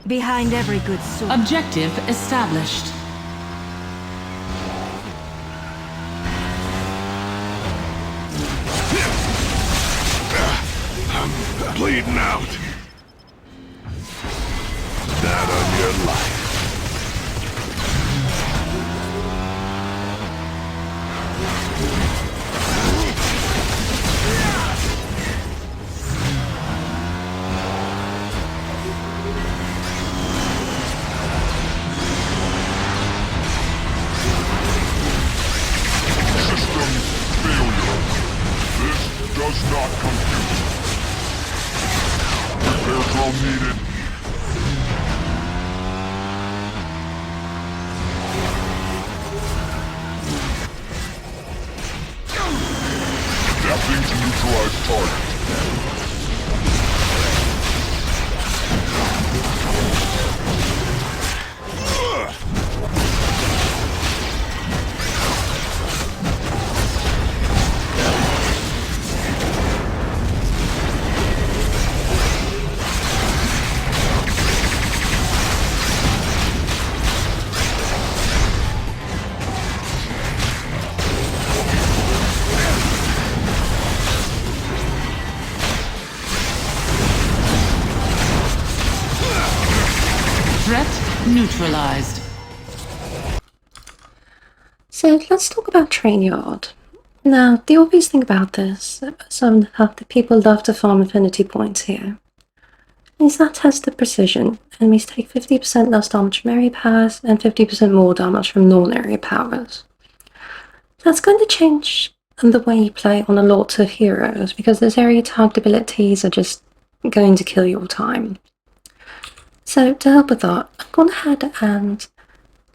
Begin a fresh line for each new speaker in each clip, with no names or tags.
Behind every good sword.
Objective established.
I'm bleeding out. Not on your life. Does not compute. Repair drone needed. Adapting to neutralize target.
Threat neutralized.
So let's talk about Trainyard. Now, the obvious thing about this, some of the people love to farm affinity points here, is that tested precision. Enemies take 50% less damage from area powers and 50% more damage from non-area powers. That's going to change the way you play on a lot of heroes, because those area tagged abilities are just going to kill your time. So to help with that, I've gone ahead and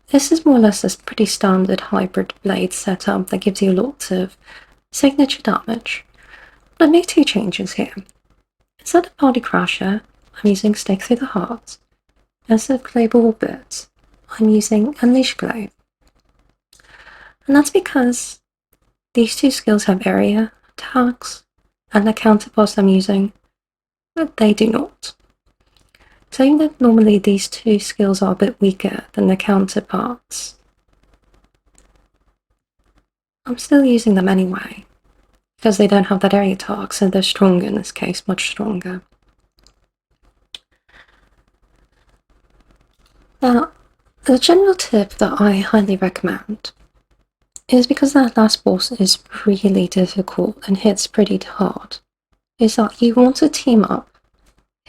this is more or less a pretty standard hybrid blade setup that gives you lots of signature damage. But I made two changes here. Instead of Party Crasher, I'm using Stake Through the Heart. Instead of Global Bit, I'm using Unleash Glow. And that's because these two skills have area tags, and the counterparts I'm using, but they do not. So even though normally these two skills are a bit weaker than their counterparts, I'm still using them anyway, because they don't have that area tag, so they're stronger in this case, much stronger. Now, the general tip that I highly recommend is, because that last boss is really difficult and hits pretty hard, is that you want to team up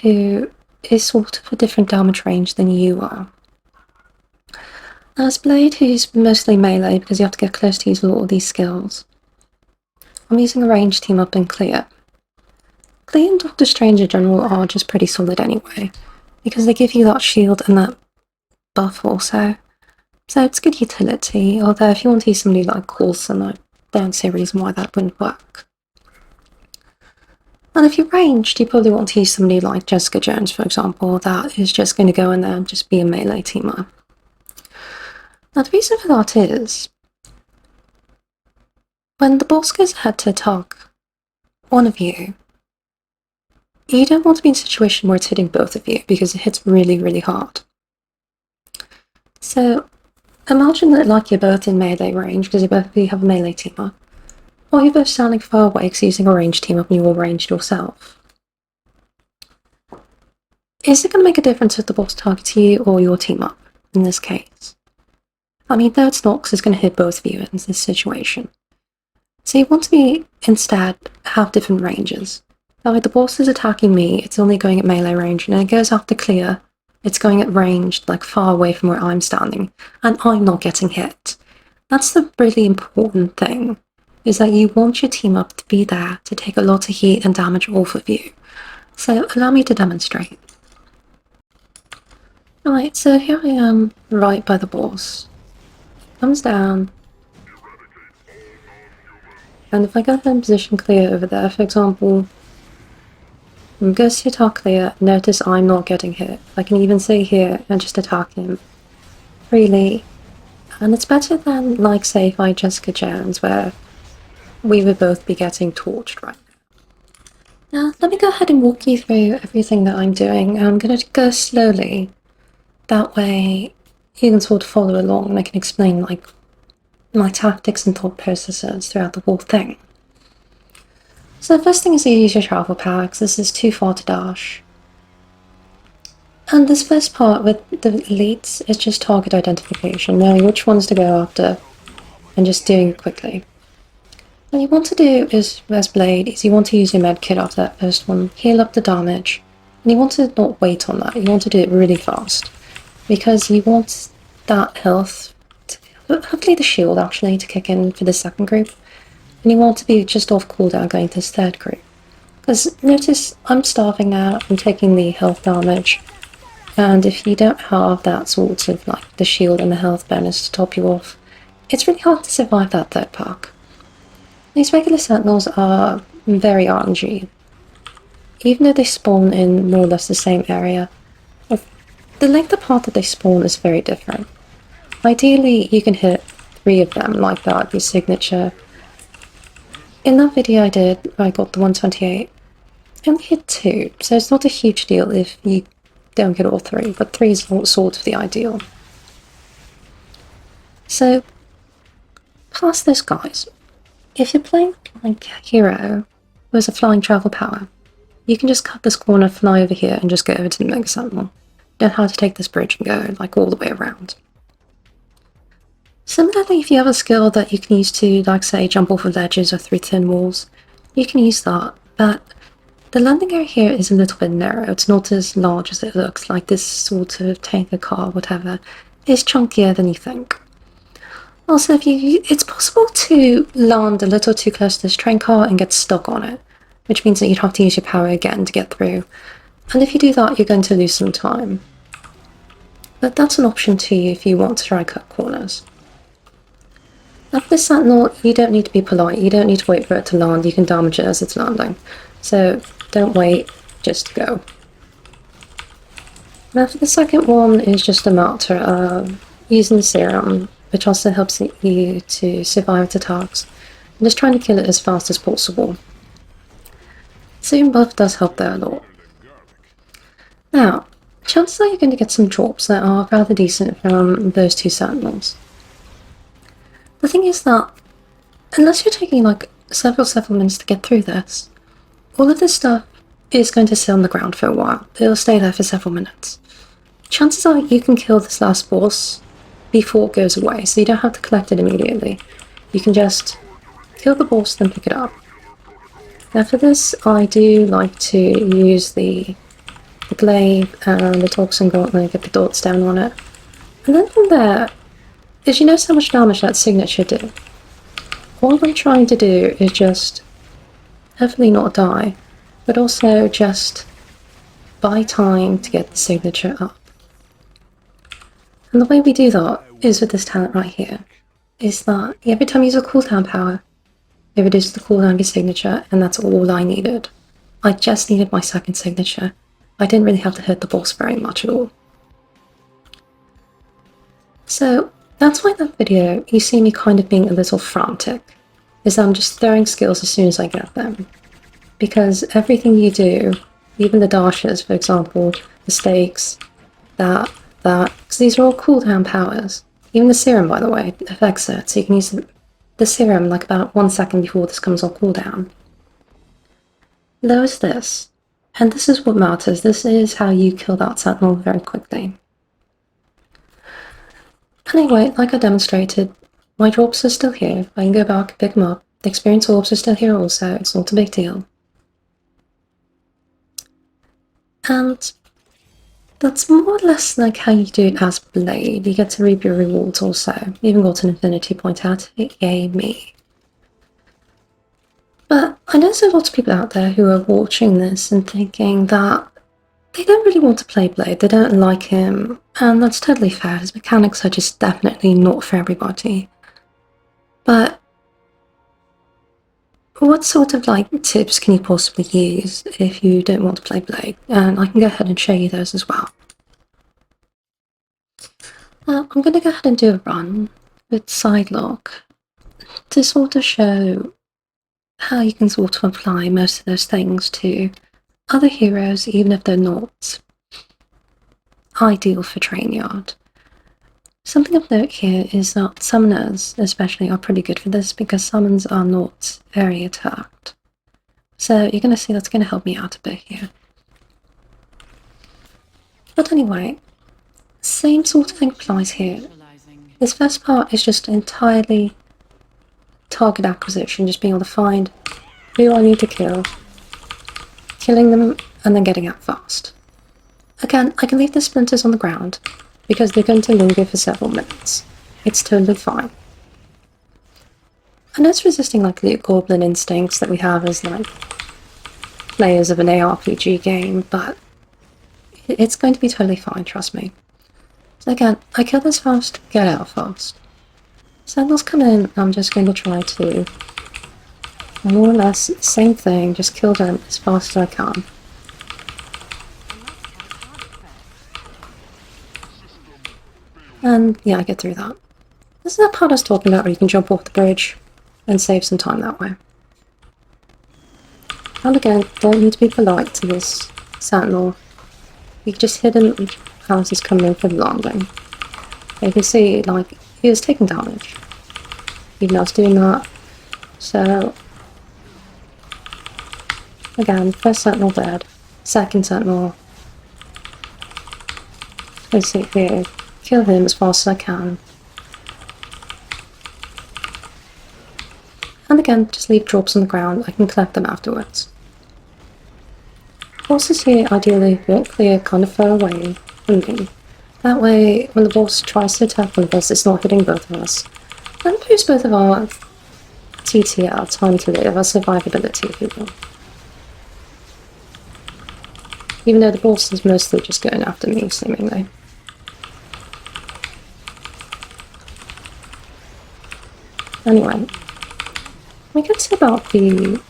who is sort of a different damage range than you are. As Blade, who's mostly melee because you have to get close to use a lot of these skills, I'm using a range team up in Clear. Clear and Doctor Strange in general are just pretty solid anyway, because they give you that shield and that buff also. So it's good utility, although if you want to use somebody like Coulson, I don't see a reason why that wouldn't work. And if you're ranged, you probably want to use somebody like Jessica Jones, for example, that is just going to go in there and just be a melee teamer. Now the reason for that is, when the boss goes ahead to attack one of you, you don't want to be in a situation where it's hitting both of you, because it hits really, really hard. So imagine that like you're both in melee range, because you both have a melee teamer, or you're both standing far away because you're using a range team up and you're all ranged yourself. Is it going to make a difference if the boss targets you or your team up, in this case? I mean, though it's not, because it's going to hit both of you in this situation. So you want to be, instead, have different ranges. Now, if the boss is attacking me, it's only going at melee range, and then it goes after Clear, it's going at range, like far away from where I'm standing, and I'm not getting hit. That's the really important thing, is that you want your team up to be there to take a lot of heat and damage off of you. So allow me to demonstrate. Alright, so here I am, right by the boss. Comes down. And if I go ahead and position Clear over there, for example, and goes to attack Clear, notice I'm not getting hit. I can even stay here and just attack him freely. And it's better than, like, say, if I Jessica Jones, where we would both be getting torched right now. Now, let me go ahead and walk you through everything that I'm doing. I'm going to go slowly, That way you can sort of follow along and I can explain like my tactics and thought processes throughout the whole thing. So the first thing is you use your travel power, because this is too far to dash. And this first part with the elites is just target identification, knowing which ones to go after and just doing it quickly. What you want to do is, as Blade, is you want to use your medkit after that first one, heal up the damage, and you want to not wait on that, you want to do it really fast, because you want that health, hopefully the shield actually, to kick in for the second group, and you want to be just off cooldown going to this third group. Because notice, I'm starving now, I'm taking the health damage, and if you don't have that sort of like the shield and the health bonus to top you off, it's really hard to survive that third pack. These regular sentinels are very RNG. Even though they spawn in more or less the same area, the length of path that they spawn is very different. Ideally, you can hit 3 of them like that, your signature. In that video I did, I got the 128. I only hit 2, so it's not a huge deal if you don't get all 3, but 3 is sort of the ideal. So, past this, guys, if you're playing like hero who has a flying travel power, you can just cut this corner, fly over here, and just go over to the Mega Sentinel. You don't have to take this bridge and go like all the way around. Similarly, if you have a skill that you can use to, like say, jump off of ledges or through thin walls, you can use that, but the landing area here is a little bit narrow. It's not as large as it looks, like this sort of tanker car, whatever, is chunkier than you think. Also, it's possible to land a little too close to this train car and get stuck on it, which means that you'd have to use your power again to get through. And if you do that, you're going to lose some time. But that's an option too if you want to try cut corners. Now for this sentinel, you don't need to be polite, you don't need to wait for it to land, you can damage it as it's landing. So don't wait, just go. Now for the second one is just a matter of using the serum, which also helps you to survive its attacks, and just trying to kill it as fast as possible. Serum buff does help there a lot. Now, chances are you're going to get some drops that are rather decent from those 2 sentinels. The thing is that, unless you're taking like several minutes to get through this, all of this stuff is going to sit on the ground for a while. It'll stay there for several minutes. Chances are you can kill this last boss before it goes away, so you don't have to collect it immediately. You can just kill the boss, then pick it up. Now for this, I do like to use the glaive and the toxin gauntlet, get the dots down on it. And then from there, as you notice how much damage that signature did, all I'm trying to do is just hopefully not die, but also just buy time to get the signature up. And the way we do that is with this talent right here, is that every time you use a cooldown power, it reduces the cooldown of your signature, and that's all I needed. I just needed my second signature. I didn't really have to hurt the boss very much at all. So that's why in that video you see me kind of being a little frantic, is I'm just throwing skills as soon as I get them. Because everything you do, even the dashes for example, the stakes, that, because these are all cooldown powers. Even the serum, by the way, affects it, so you can use the serum like about 1 second before this comes on cooldown. Lowers this, and this is what matters. This is how you kill that sentinel very quickly. Anyway, like I demonstrated, my drops are still here. I can go back and pick them up. The experience orbs are still here also, it's not a big deal. And that's more or less like how you do it as Blade. You get to reap your rewards also. Even got an infinity point out. Yay me. But I know there's lots of people out there who are watching this and thinking that they don't really want to play Blade, they don't like him, and that's totally fair. His mechanics are just definitely not for everybody. But what sort of like tips can you possibly use if you don't want to play Blade? And I can go ahead and show you those as well. I'm going to go ahead and do a run with Psylocke to sort of show how you can sort of apply most of those things to other heroes, even if they're not ideal for Trainyard. Something of note here is that summoners, especially, are pretty good for this because summons are not very attacked. So you're going to see that's going to help me out a bit here. But anyway, same sort of thing applies here. This first part is just entirely target acquisition, just being able to find who I need to kill, killing them, and then getting out fast. Again, I can leave the splinters on the ground, because they're going to linger for several minutes. It's totally fine. I know it's resisting like the goblin instincts that we have as like players of an ARPG game, but it's going to be totally fine, trust me. So again, I kill this fast, get out fast. Sentinels come in, I'm just going to try to more or less same thing, just kill them as fast as I can. And yeah, I get through that. This is that part I was talking about where you can jump off the bridge and save some time that way. And again, don't need to be polite to this sentinel. You can just hit him as he's coming in for the landing. You can see, like, he is taking damage. Even though I was doing that. So, again, first sentinel dead. Second sentinel. Let's see here. Kill him as fast as I can. And again, just leave drops on the ground, I can collect them afterwards. Bosses here ideally won't clear kind of far away from me. That way, when the boss tries to attack one of us, it's not hitting both of us. And improves both of our TTL, time to live, our survivability, if you will. Even though the boss is mostly just going after me, seemingly. Anyway, we get to about the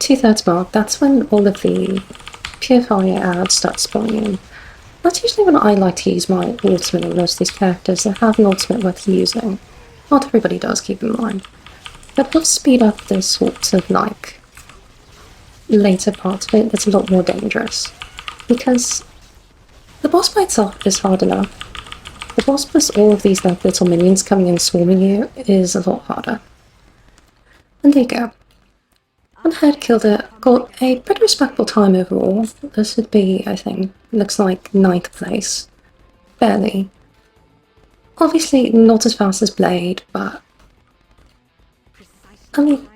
2/3 mark, that's when all of the purifier ads start spawning in. That's usually when I like to use my ultimate on most of these characters that have an ultimate worth using. Not everybody does, keep in mind. But it helps speed up this sort of like later part of it that's a lot more dangerous. Because the boss by itself is hard enough. The boss plus all of these like little minions coming in swarming you is a lot harder. And there you go. Went ahead, killed it, got a pretty respectable time overall. This would be, I think, looks like 9th place. Barely. Obviously not as fast as Blade, but I mean,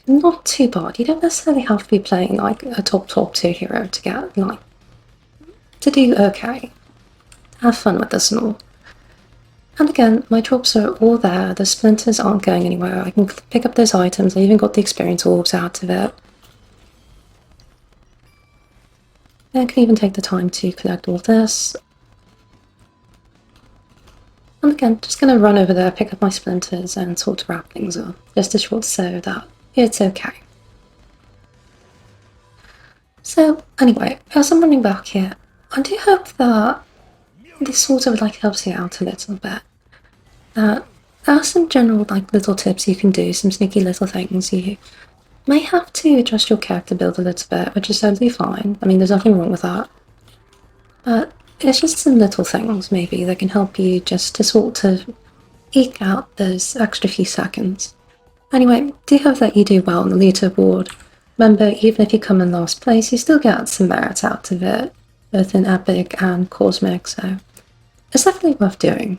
not too bad. You don't necessarily have to be playing like a top 2 hero to get like to do okay. Have fun with this and all. And again, my drops are all there, the splinters aren't going anywhere, I can pick up those items, I even got the experience orbs out of it. I can even take the time to collect all this. And again, just going to run over there, pick up my splinters and sort of wrap things up, just to show that it's okay. So anyway, as I'm running back here, I do hope that this sort of like helps you out a little bit. There are some general like little tips you can do, some sneaky little things. You may have to adjust your character build a little bit, which is totally fine. I mean, there's nothing wrong with that. But it's just some little things maybe that can help you just to sort of eke out those extra few seconds. Anyway, do hope that you do well on the leaderboard. Remember, even if you come in last place, you still get some merit out of it, both in Epic and Cosmic, so it's definitely worth doing.